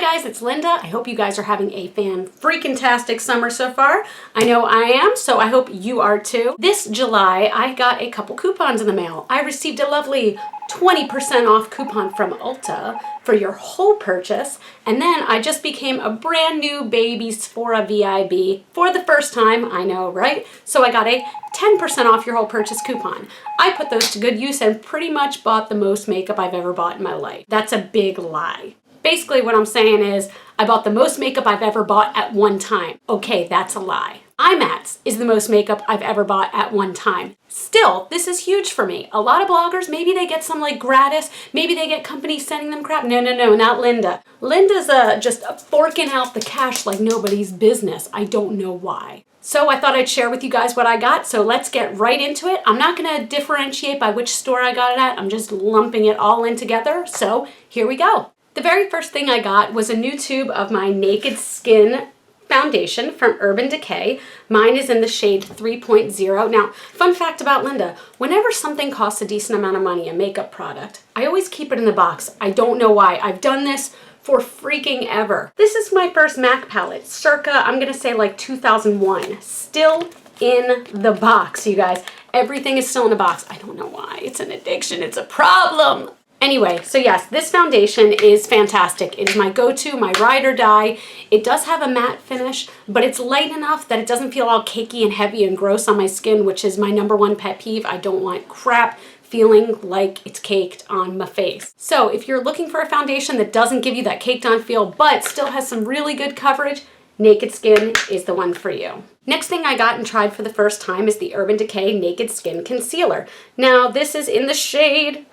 guys, it's Linda. I hope you guys are having a fan-freaking-tastic summer so far. I know I am, so I hope you are too. This July, I got a couple coupons in the mail. I received a lovely 20% off coupon from Ulta for your whole purchase, and then I just became a brand new baby Sephora VIB for the first time, I know, right? So I got a 10% off your whole purchase coupon. I put those to good use and pretty much bought the most makeup I've ever bought in my life. That's a big lie. Basically what I'm saying is I bought the most makeup I've ever bought at one time. Okay, that's a lie. IMATS is the most makeup I've ever bought at one time. Still, this is huge for me. A lot of bloggers, maybe they get some like gratis, maybe they get companies sending them crap. No, not Linda. Linda's just forking out the cash like nobody's business. I don't know why. So I thought I'd share with you guys what I got, so let's get right into it. I'm not gonna differentiate by which store I got it at. I'm just lumping it all in together, so here we go. The very first thing I got was a new tube of my Naked Skin foundation from Decay. Mine is in the shade 3.0. Now, fun fact about Linda, whenever something costs a decent amount of money, a makeup product, I always keep it in the box. I don't know why. I've done this for freaking ever. This is my first MAC palette, circa, I'm gonna say like 2001. Still in the box, you guys. Everything is still in the box. I don't know why. It's an addiction. It's a problem. Anyway, so yes, this foundation is fantastic. It is my go-to, my ride or die. It does have a matte finish, but it's light enough that it doesn't feel all cakey and heavy and gross on my skin, which is my #1 pet peeve. I don't want crap feeling like it's caked on my face. So if you're looking for a foundation that doesn't give you that caked on feel, but still has some really good coverage, Naked Skin is the one for you. Next thing I got and tried for the first time is the Decay Naked Skin Concealer. Now this is in the shade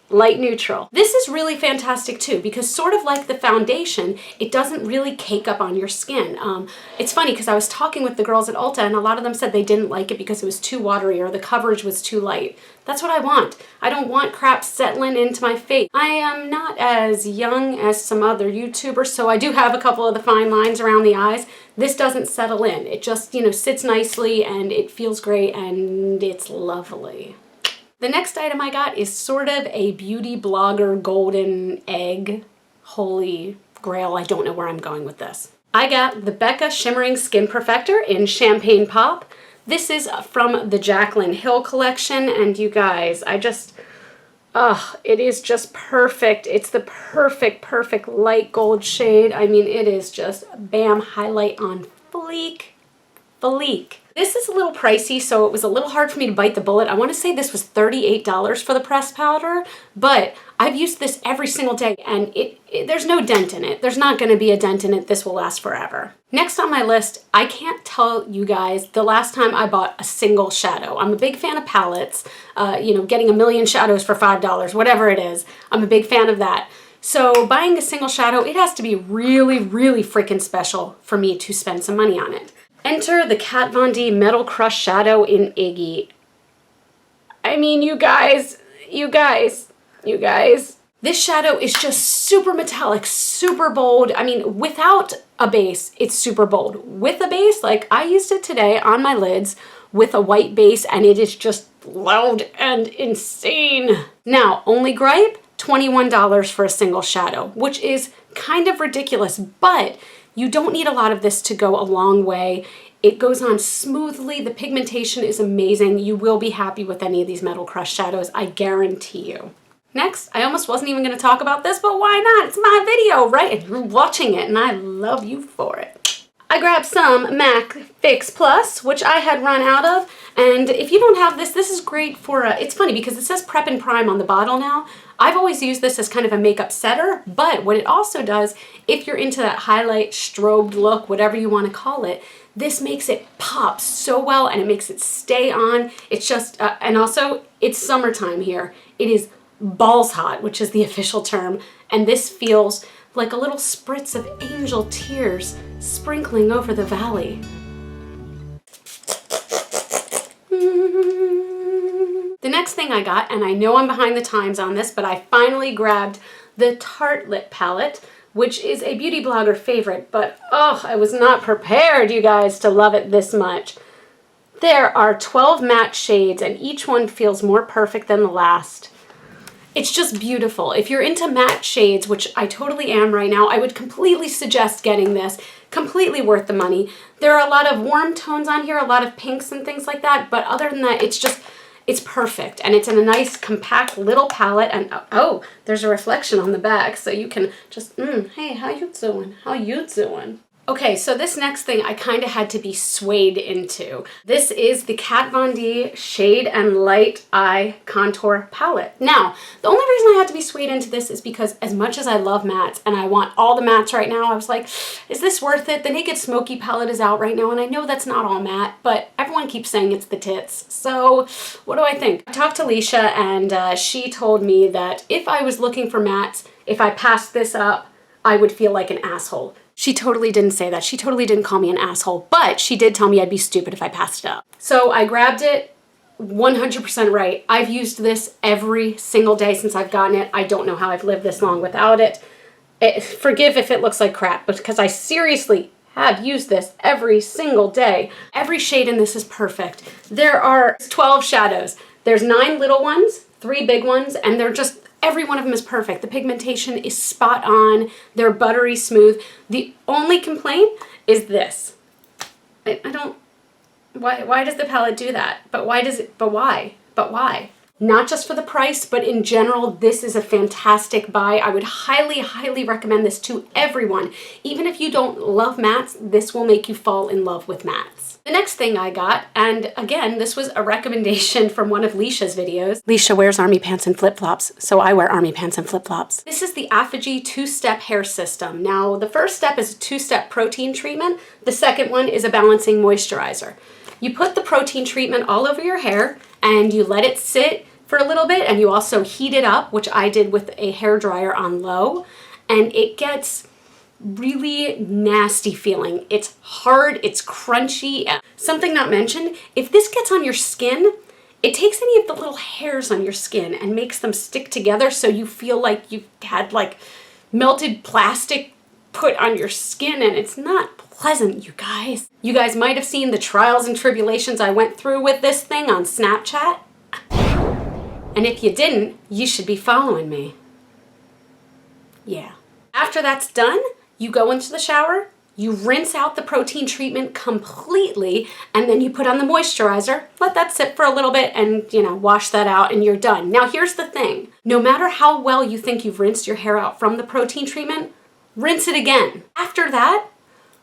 light neutral. This is really fantastic too because sort of like the foundation, it doesn't really cake up on your skin. It's funny because I was talking with the girls at Ulta and a lot of them said they didn't like it because it was too watery or the coverage was too light. That's what I want. I don't want crap settling into my face. I am not as young as some other YouTubers, so I do have a couple of the fine lines around the eyes. This doesn't settle in. It just, sits nicely and it feels great and it's lovely. The next item I got is sort of a beauty blogger golden egg, holy grail. I don't know where I'm going with this. I got the Becca Shimmering Skin Perfector in Champagne Pop. This is from the Jaclyn Hill collection, and you guys, it is just perfect. It's the perfect light gold shade. I mean, it is just bam, highlight on fleek. This is a little pricey, so it was a little hard for me to bite the bullet. I want to say this was $38 for the pressed powder, but I've used this every single day and there's no dent in it. There's not going to be a dent in it. This will last forever. Next on my list, I can't tell you guys the last time I bought a single shadow. I'm a big fan of palettes, getting a million shadows for $5, whatever it is. I'm a big fan of that. So buying a single shadow, it has to be really freaking special for me to spend some money on it. Enter the Kat Von D Metal Crush Shadow in Iggy. I mean, you guys. This shadow is just super metallic, super bold. I mean, without a base, it's super bold. With a base, like I used it today on my lids with a white base and it is just loud and insane. Now, only gripe, $21 for a single shadow, which is kind of ridiculous, but you don't need a lot of this to go a long way. It goes on smoothly. The pigmentation is amazing. You will be happy with any of these Metal Crush shadows, I guarantee you. Next, I almost wasn't even going to talk about this, but why not? It's my video, right? And you're watching it, and I love you for it. I grabbed some MAC Fix Plus, which I had run out of, and if you don't have this, this is great for it's funny because it says Prep and Prime on the bottle now. I've always used this as kind of a makeup setter, but what it also does, if you're into that highlight, strobed look, whatever you want to call it, this makes it pop so well and it makes it stay on. It's just, and also it's summertime here. It is balls hot, which is the official term, and this feels like a little spritz of angel tears sprinkling over the valley. The next thing I got, and I know I'm behind the times on this, but I finally grabbed the Tarte lip palette, which is a beauty blogger favorite, but I was not prepared, you guys, to love it this much. There are 12 matte shades and each one feels more perfect than the last. It's just beautiful. If you're into matte shades, which I totally am right now, I would completely suggest getting this. Completely worth the money. There are a lot of warm tones on here, a lot of pinks and things like that, but other than that, it's perfect. And it's in a nice compact little palette. And oh, there's a reflection on the back, so you can just, hey, how you doing? How you doing? Okay, so this next thing I kind of had to be swayed into. This is the Kat Von D Shade and Light Eye Contour Palette. Now, the only reason I had to be swayed into this is because as much as I love mattes and I want all the mattes right now, I was like, is this worth it? The Naked Smoky palette is out right now, and I know that's not all matte, but everyone keeps saying it's the tits. So what do I think? I talked to Leisha, and she told me that if I was looking for mattes, if I passed this up, I would feel like an asshole. She totally didn't say that. She totally didn't call me an asshole, but she did tell me I'd be stupid if I passed it up. So I grabbed it, 100% right. I've used this every single day since I've gotten it. I don't know how I've lived this long without it. Forgive if it looks like crap, because I seriously have used this every single day. Every shade in this is perfect. There are 12 shadows. There's 9 little ones, 3 big ones, and they're just, every one of them is perfect. The pigmentation is spot on. They're buttery smooth. The only complaint is this. I don't, why does the palette do that? But why? Not just for the price, but in general, this is a fantastic buy. I would highly, highly recommend this to everyone. Even if you don't love mattes, this will make you fall in love with mattes. The next thing I got, and again, this was a recommendation from one of Leisha's videos. Leisha wears army pants and flip-flops, so I wear army pants and flip-flops. This is the Effigy 2-step hair system. Now, the first step is a 2-step protein treatment. The second one is a balancing moisturizer. You put the protein treatment all over your hair, and you let it sit for a little bit, and you also heat it up, which I did with a hairdryer on low, and it gets really nasty feeling. It's hard, it's crunchy. Something not mentioned, if this gets on your skin, it takes any of the little hairs on your skin and makes them stick together so you feel like you've had like melted plastic put on your skin, and it's not pleasant, you guys. You guys might have seen the trials and tribulations I went through with this thing on Snapchat. And if you didn't, you should be following me. Yeah. After that's done, you go into the shower, you rinse out the protein treatment completely, and then you put on the moisturizer, let that sit for a little bit, and, wash that out, and you're done. Now, here's the thing. No matter how well you think you've rinsed your hair out from the protein treatment, rinse it again. After that,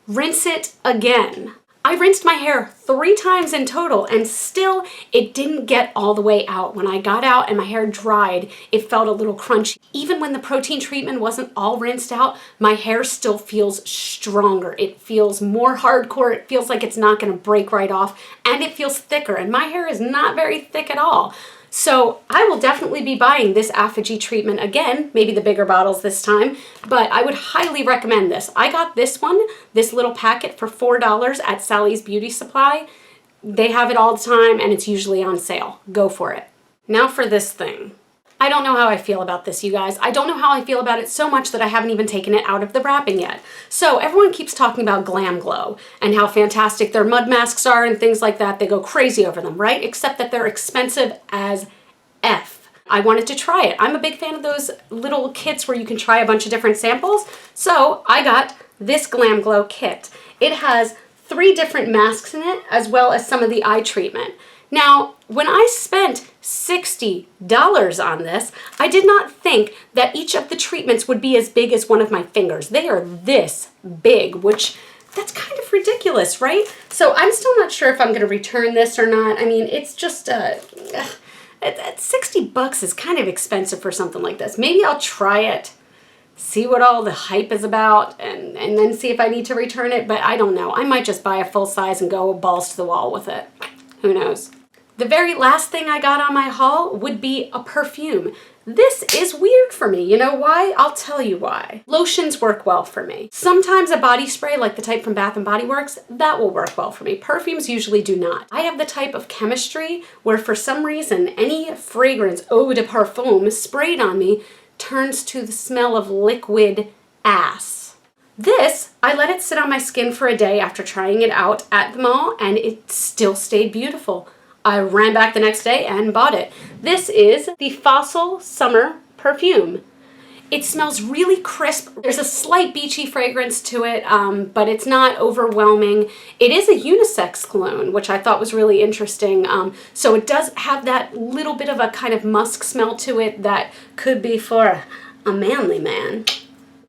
rinse it again. I rinsed my hair 3 times in total, and still it didn't get all the way out. When I got out and my hair dried, it felt a little crunchy. Even when the protein treatment wasn't all rinsed out, my hair still feels stronger. It feels more hardcore. It feels like it's not gonna break right off, and it feels thicker, and my hair is not very thick at all. So I will definitely be buying this Effigy treatment again, maybe the bigger bottles this time, but I would highly recommend this. I got this one, this little packet, for $4 at Sally's Beauty Supply. They have it all the time, and it's usually on sale. Go for it. Now for this thing. I don't know how I feel about this, you guys. I don't know how I feel about it so much that I haven't even taken it out of the wrapping yet. So everyone keeps talking about Glam Glow and how fantastic their mud masks are and things like that. They go crazy over them, right? Except that they're expensive as F. I wanted to try it. I'm a big fan of those little kits where you can try a bunch of different samples. So I got this Glam Glow kit. It has 3 different masks in it, as well as some of the eye treatment. Now, when I spent $60 on this, I did not think that each of the treatments would be as big as one of my fingers. They are this big, which that's kind of ridiculous, right? So I'm still not sure if I'm gonna return this or not. I mean, it's just, at $60 is kind of expensive for something like this. Maybe I'll try it, see what all the hype is about, and then see if I need to return it, but I don't know. I might just buy a full size and go balls to the wall with it. Who knows? The very last thing I got on my haul would be a perfume. This is weird for me. You know why? I'll tell you why. Lotions work well for me. Sometimes a body spray, like the type from Bath & Body Works, that will work well for me. Perfumes usually do not. I have the type of chemistry where for some reason any fragrance, eau de parfum, sprayed on me turns to the smell of liquid ass. This, I let it sit on my skin for a day after trying it out at the mall, and it still stayed beautiful. I ran back the next day and bought it. This is the Fossil Summer Perfume. It smells really crisp. There's a slight beachy fragrance to it, but it's not overwhelming. It is a unisex cologne, which I thought was really interesting. So it does have that little bit of a kind of musk smell to it that could be for a manly man.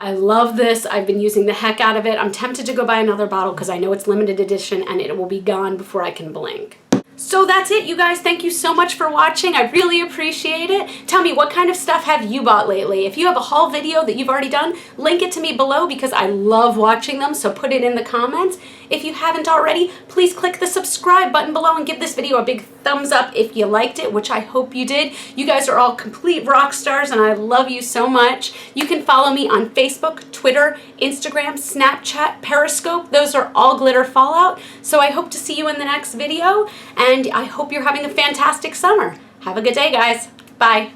I love this. I've been using the heck out of it. I'm tempted to go buy another bottle because I know it's limited edition and it will be gone before I can blink. So that's it, you guys. Thank you so much for watching. I really appreciate it. Tell me, what kind of stuff have you bought lately? If you have a haul video that you've already done, link it to me below because I love watching them, so put it in the comments. If you haven't already, please click the subscribe button below and give this video a big thumbs up if you liked it, which I hope you did. You guys are all complete rock stars and I love you so much. You can follow me on Facebook, Twitter, Instagram, Snapchat, Periscope. Those are all GlitterFallout. So I hope to see you in the next video and I hope you're having a fantastic summer. Have a good day, guys. Bye.